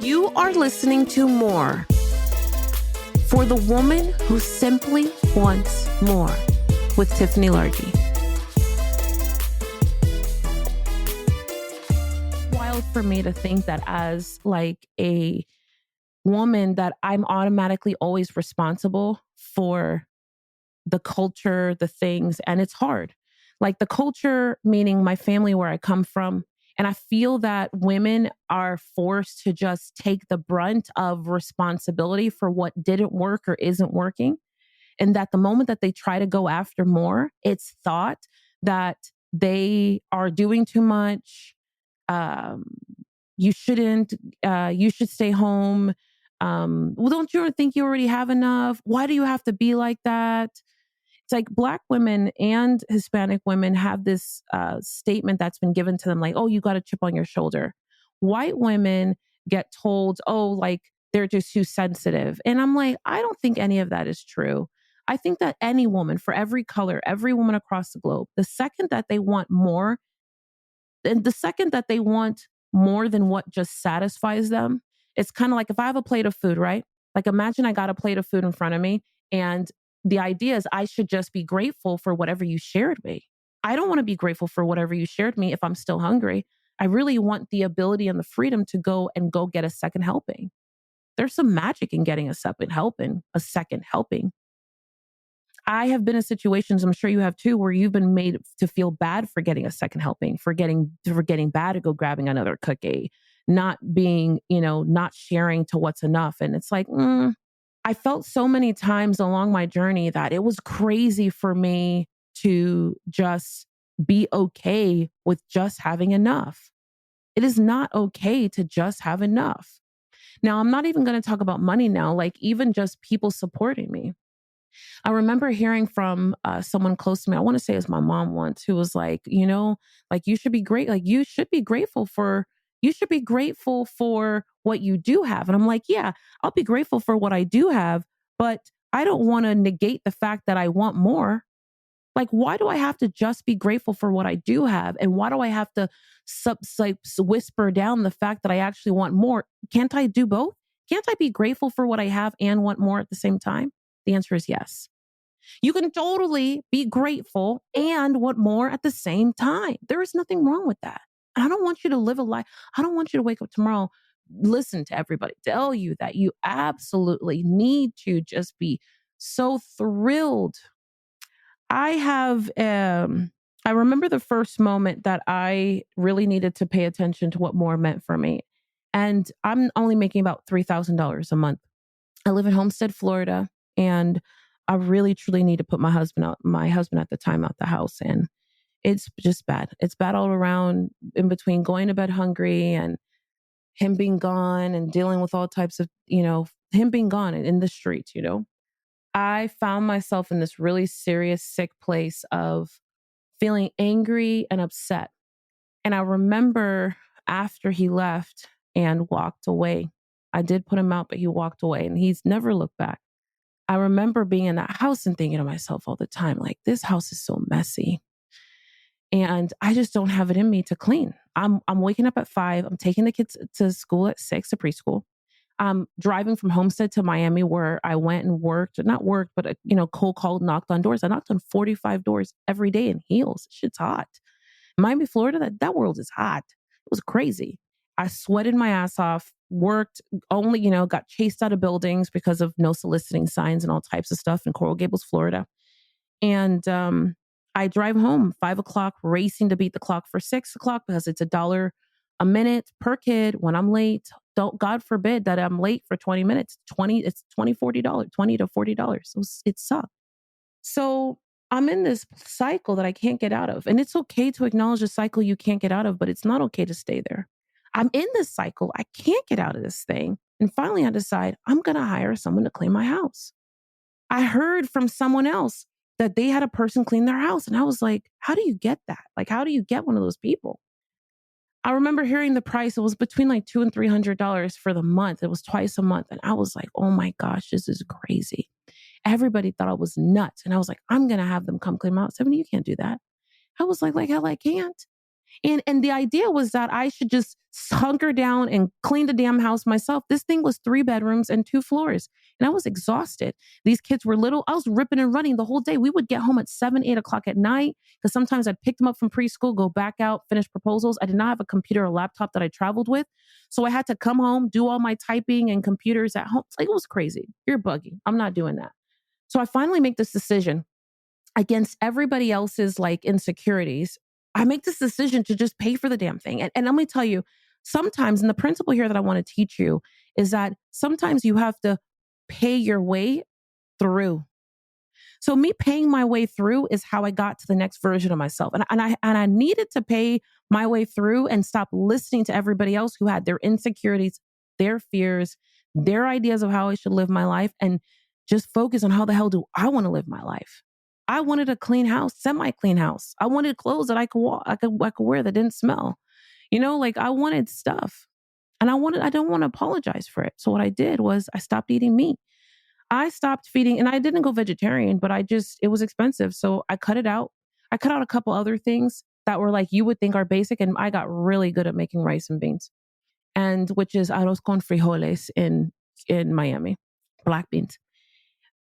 You are listening to More for the woman who simply wants more with Tiffany Largie. Wild for me to think that as like a woman that I'm automatically always responsible for the culture, the things, and it's hard. Like the culture, meaning my family, where I come from. And I feel that women are forced to just take the brunt of responsibility for what didn't work or isn't working. And that the moment that they try to go after more, it's thought that they are doing too much. Um, you shouldn't, you should stay home. Well, don't you think you already have enough? Why do you have to be like that? It's like Black women and Hispanic women have this statement that's been given to them like, oh, you got a chip on your shoulder. White women get told, oh, like they're just too sensitive. And I'm like, I don't think any of that is true. I think that any woman, for every color, every woman across the globe, the second that they want more, and the second that they want more than what just satisfies them, it's kind of like if I have a plate of food, right? Like imagine I got a plate of food in front of me and the idea is I should just be grateful for whatever you shared me. I don't want to be grateful for whatever you shared me if I'm still hungry. I really want the ability and the freedom to go get a second helping. There's some magic in getting a second helping, I have been in situations, I'm sure you have too, where you've been made to feel bad for getting a second helping, for getting bad to go grabbing another cookie, not being, not sharing to what's enough. And it's like, I felt so many times along my journey that it was crazy for me to just be okay with just having enough. It is not okay to just have enough. Now, I'm not even going to talk about money now, like even just people supporting me. I remember hearing from someone close to me, I want to say it was my mom once, who was like, like you should be great. Like you should be grateful for what you do have. And I'm like, yeah, I'll be grateful for what I do have, but I don't want to negate the fact that I want more. Like, why do I have to just be grateful for what I do have? And why do I have to whisper down the fact that I actually want more? Can't I do both? Can't I be grateful for what I have and want more at the same time? The answer is yes. You can totally be grateful and want more at the same time. There is nothing wrong with that. I don't want you to live a life. I don't want you to wake up tomorrow, listen to everybody tell you that you absolutely need to just be so thrilled. I remember the first moment that I really needed to pay attention to what more meant for me. And I'm only making about $3,000 a month. I live in Homestead, Florida, and I really truly need to put my husband at the time out the house. And it's just bad. It's bad all around, in between going to bed hungry and him being gone and dealing with all types of, him being gone in the streets, I found myself in this really serious, sick place of feeling angry and upset. And I remember after he left and walked away, I did put him out, but he walked away and he's never looked back. I remember being in that house and thinking to myself all the time, like, this house is so messy. And I just don't have it in me to clean. I'm waking up at 5. I'm taking the kids to school at 6, to preschool. I'm driving from Homestead to Miami, where I went and not worked, but, cold called, knocked on doors. I knocked on 45 doors every day in heels. Shit's hot. Miami, Florida, that world is hot. It was crazy. I sweated my ass off, worked only, got chased out of buildings because of no soliciting signs and all types of stuff in Coral Gables, Florida. And I drive home 5 o'clock, racing to beat the clock for 6 o'clock because it's $1 a minute per kid when I'm late. God forbid that I'm late for 20 minutes. It's $40, $20 to $40. So it sucked. So I'm in this cycle that I can't get out of. And it's okay to acknowledge a cycle you can't get out of, but it's not okay to stay there. I'm in this cycle. I can't get out of this thing. And finally I decide I'm going to hire someone to clean my house. I heard from someone else that they had a person clean their house. And I was like, how do you get that? Like, how do you get one of those people? I remember hearing the price. It was between like $200 and $300 for the month. It was twice a month. And I was like, oh my gosh, this is crazy. Everybody thought I was nuts. And I was like, I'm going to have them come clean my house. Tiffany, you can't do that. I was like hell, I can't. And the idea was that I should just hunker down and clean the damn house myself. This thing was 3 bedrooms and 2 floors. And I was exhausted. These kids were little. I was ripping and running the whole day. We would get home at 7, 8 o'clock at night because sometimes I'd pick them up from preschool, go back out, finish proposals. I did not have a computer or laptop that I traveled with. So I had to come home, do all my typing and computers at home. Like, it was crazy. You're buggy. I'm not doing that. So I finally make this decision against everybody else's like insecurities. I make this decision to just pay for the damn thing. And let me tell you, sometimes, and the principle here that I want to teach you is that sometimes you have to pay your way through. So me paying my way through is how I got to the next version of myself. And I needed to pay my way through and stop listening to everybody else who had their insecurities, their fears, their ideas of how I should live my life, and just focus on how the hell do I want to live my life. I wanted a clean house, semi-clean house. I wanted clothes that I could wear that didn't smell. Like I wanted stuff. And I don't want to apologize for it. So what I did was I stopped eating meat. I stopped feeding, and I didn't go vegetarian, but it was expensive. So I cut it out. I cut out a couple other things that were like you would think are basic. And I got really good at making rice and beans, and which is arroz con frijoles in Miami, black beans.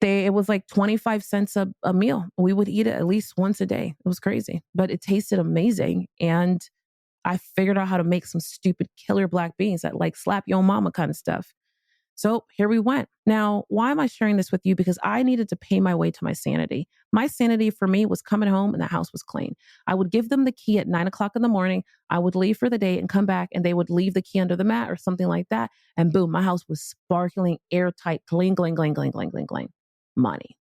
It was like 25 cents a meal. We would eat it at least once a day. It was crazy, but it tasted amazing. And I figured out how to make some stupid killer black beans that like slap your mama kind of stuff. So here we went. Now, why am I sharing this with you? Because I needed to pay my way to my sanity. My sanity for me was coming home and the house was clean. I would give them the key at 9 o'clock in the morning. I would leave for the day and come back, and they would leave the key under the mat or something like that. And boom, my house was sparkling, airtight, clean, clean, clean, clean, clean, clean, clean. Money.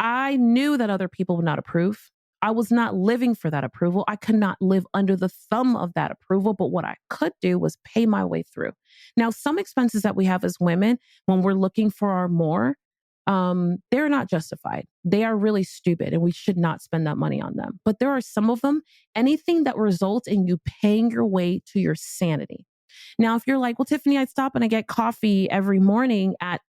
I knew that other people would not approve. I was not living for that approval. I could not live under the thumb of that approval. But what I could do was pay my way through. Now, some expenses that we have as women, when we're looking for our more, they're not justified. They are really stupid, and we should not spend that money on them. But there are some of them, anything that results in you paying your way to your sanity. Now, if you're like, well, Tiffany, I stop and I get coffee every morning at,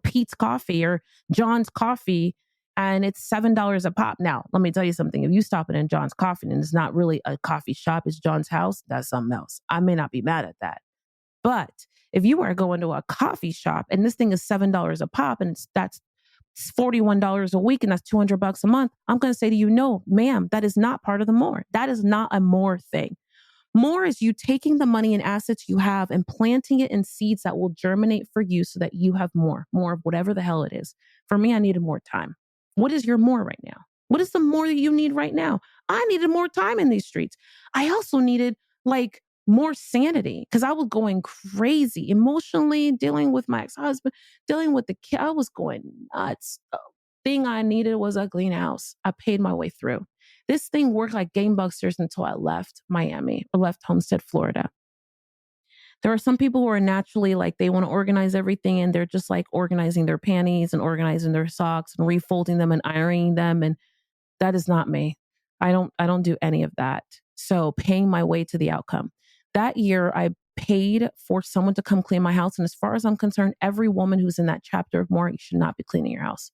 Pete's Coffee or John's Coffee, and it's $7 a pop. Now, let me tell you something. If you stop in John's Coffee and it's not really a coffee shop, it's John's house, that's something else. I may not be mad at that. But if you are going to a coffee shop and this thing is $7 a pop, and that's $41 a week, and that's $200 a month, I'm going to say to you, no, ma'am, that is not part of the more. That is not a more thing. More is you taking the money and assets you have and planting it in seeds that will germinate for you so that you have more of whatever the hell it is. For me, I needed more time. What is your more right now? What is the more that you need right now? I needed more time in these streets. I also needed like more sanity because I was going crazy emotionally, dealing with my ex-husband, dealing with the kid. I was going nuts. The thing I needed was a clean house. I paid my way through. This thing worked like gangbusters until I left Miami or left Homestead, Florida. There are some people who are naturally like, they want to organize everything, and they're just like organizing their panties and organizing their socks and refolding them and ironing them. And that is not me. I don't do any of that. So paying my way to the outcome. That year I paid for someone to come clean my house. And as far as I'm concerned, every woman who's in that chapter of more, you should not be cleaning your house.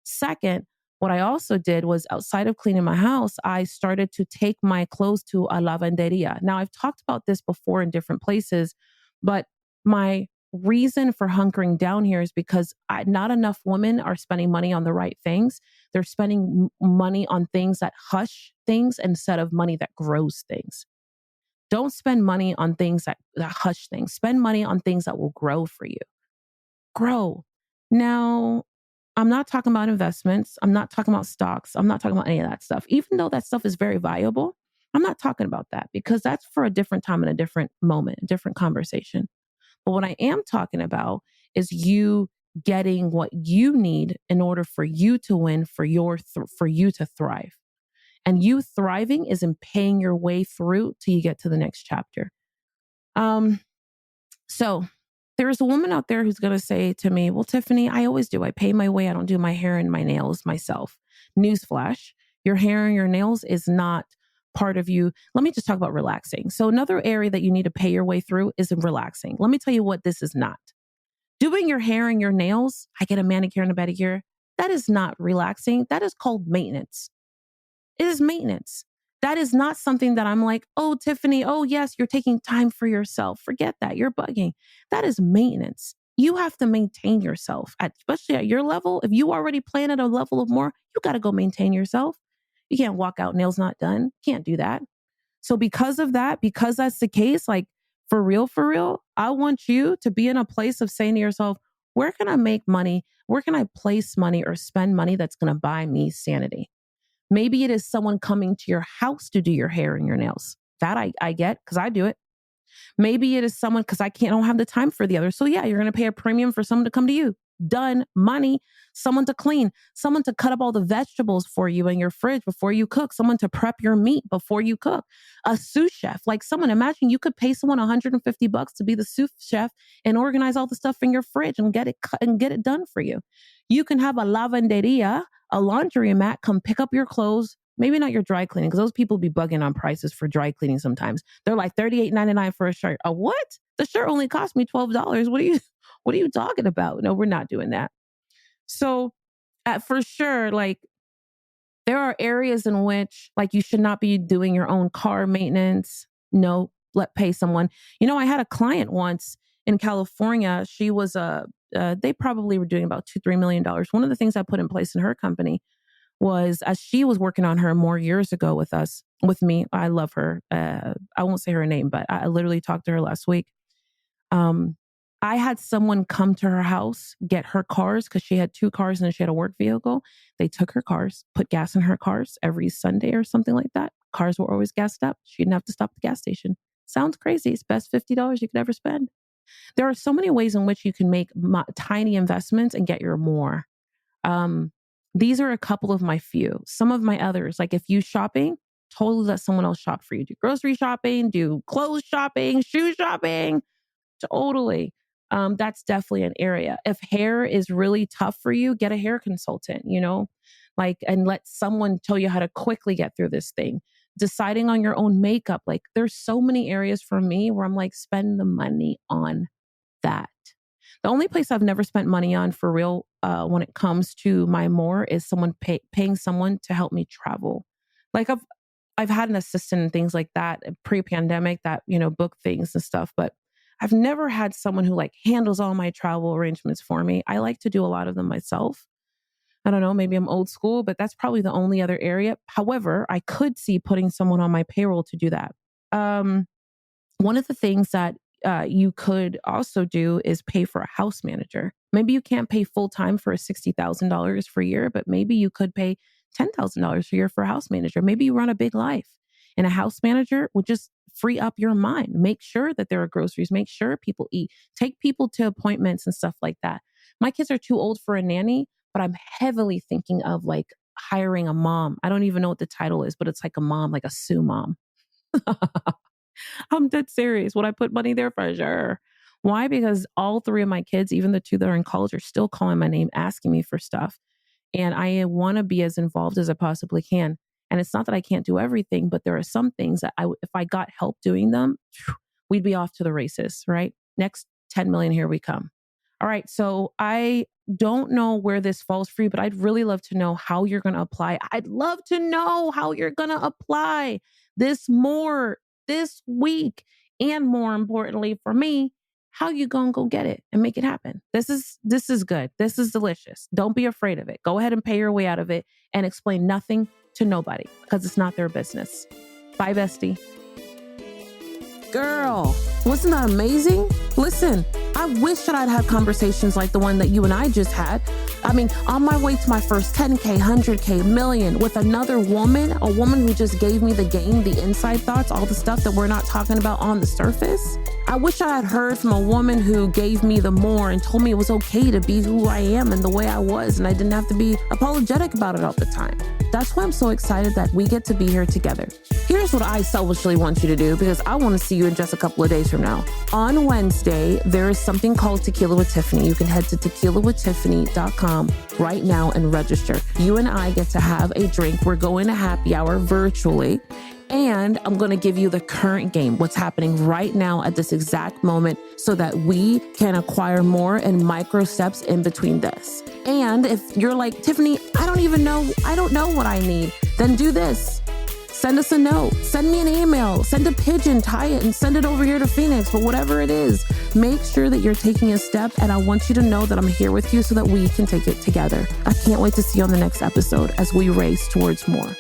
Second, what I also did was, outside of cleaning my house, I started to take my clothes to a lavanderia. Now, I've talked about this before in different places, but my reason for hunkering down here is because not enough women are spending money on the right things. They're spending money on things that hush things instead of money that grows things. Don't spend money on things that hush things. Spend money on things that will grow for you. Grow. Now, I'm not talking about investments. I'm not talking about stocks. I'm not talking about any of that stuff. Even though that stuff is very valuable, I'm not talking about that because that's for a different time and a different moment, a different conversation. But what I am talking about is you getting what you need in order for you to win, for you to thrive. And you thriving is in paying your way through till you get to the next chapter. So there's a woman out there who's going to say to me, well, Tiffany, I always do. I pay my way. I don't do my hair and my nails myself. Newsflash, your hair and your nails is not part of you. Let me just talk about relaxing. So another area that you need to pay your way through is relaxing. Let me tell you what this is not. Doing your hair and your nails, I get a manicure and a pedicure. That is not relaxing. That is called maintenance. It is maintenance. That is not something that I'm like, oh, Tiffany, oh, yes, you're taking time for yourself. Forget that. You're bugging. That is maintenance. You have to maintain yourself, especially at your level. If you already plan at a level of more, you got to go maintain yourself. You can't walk out nails not done. Can't do that. So because of that, because that's the case, like for real, I want you to be in a place of saying to yourself, where can I make money? Where can I place money or spend money that's going to buy me sanity? Maybe it is someone coming to your house to do your hair and your nails. That I get because I do it. Maybe it is someone because don't have the time for the other. So yeah, you're going to pay a premium for someone to come to you. Done. Money. Someone to clean, someone to cut up all the vegetables for you in your fridge before you cook, someone to prep your meat before you cook, a sous chef, like someone, imagine you could pay someone $150 to be the sous chef and organize all the stuff in your fridge and get it cut and get it done for you. You can have a lavanderia, a laundry mat, come pick up your clothes. Maybe not your dry cleaning, because those people be bugging on prices for dry cleaning sometimes. They're like $38.99 for a shirt. A what? The shirt only cost me $12. What are you talking about? No, we're not doing that. So for sure, like there are areas in which like you should not be doing your own car maintenance. No, pay someone. I had a client once in California. She was they probably were doing about $2-3 million. One of the things I put in place in her company was, as she was working on her more years ago with me, I love her. I won't say her name, but I literally talked to her last week. I had someone come to her house, get her cars, because she had 2 cars and then she had a work vehicle. They took her cars, put gas in her cars every Sunday or something like that. Cars were always gassed up. She didn't have to stop at the gas station. Sounds crazy. It's best $50 you could ever spend. There are so many ways in which you can make tiny investments and get your more. These are a couple of my few. Some of my others, like if you shopping, totally let someone else shop for you. Do grocery shopping, do clothes shopping, shoe shopping. Totally. That's definitely an area. If hair is really tough for you, get a hair consultant, and let someone tell you how to quickly get through this thing. Deciding on your own makeup. Like there's so many areas for me where I'm like, spend the money on that. The only place I've never spent money on for real when it comes to my more is someone paying someone to help me travel. Like I've had an assistant and things like that pre-pandemic that, book things and stuff, but I've never had someone who like handles all my travel arrangements for me. I like to do a lot of them myself. I don't know, maybe I'm old school, but that's probably the only other area. However, I could see putting someone on my payroll to do that. One of the things that you could also do is pay for a house manager. Maybe you can't pay full time for $60,000 per year, but maybe you could pay $10,000 a year for a house manager. Maybe you run a big life and a house manager would just free up your mind. Make sure that there are groceries, make sure people eat, take people to appointments and stuff like that. My kids are too old for a nanny, but I'm heavily thinking of like hiring a mom. I don't even know what the title is, but it's like a mom, like a Sue mom. I'm dead serious. Would I put money there? For sure. Why? Because all 3 of my kids, even the 2 that are in college, are still calling my name, asking me for stuff. And I want to be as involved as I possibly can. And it's not that I can't do everything, but there are some things that if I got help doing them, we'd be off to the races, right? Next 10 million, here we come. All right. So I don't know where this falls for you, but I'd really love to know how you're going to apply. I'd love to know how you're going to apply this more this week. And more importantly for me, how you going to go get it and make it happen. This is good. This is delicious. Don't be afraid of it. Go ahead and pay your way out of it and explain nothing to nobody because it's not their business. Bye, bestie. Girl, wasn't that amazing? Listen, I wish that I'd had conversations like the one that you and I just had. I mean, on my way to my first 10K, 100K, million with another woman, a woman who just gave me the game, the inside thoughts, all the stuff that we're not talking about on the surface. I wish I had heard from a woman who gave me the more and told me it was okay to be who I am and the way I was, and I didn't have to be apologetic about it all the time. That's why I'm so excited that we get to be here together. Here's what I selfishly want you to do because I want to see you in just a couple of days from now. On Wednesday, there is something called Tequila with Tiffany. You can head to tequilawithtiffany.com right now and register. You and I get to have a drink. We're going to happy hour virtually. And I'm going to give you the current game, what's happening right now at this exact moment so that we can acquire more in micro steps in between this. And if you're like, Tiffany, I don't know what I need, then do this. send us a note, send me an email, send a pigeon, tie it and send it over here to Phoenix. But whatever it is, make sure that you're taking a step. And I want you to know that I'm here with you so that we can take it together. I can't wait to see you on the next episode as we race towards more.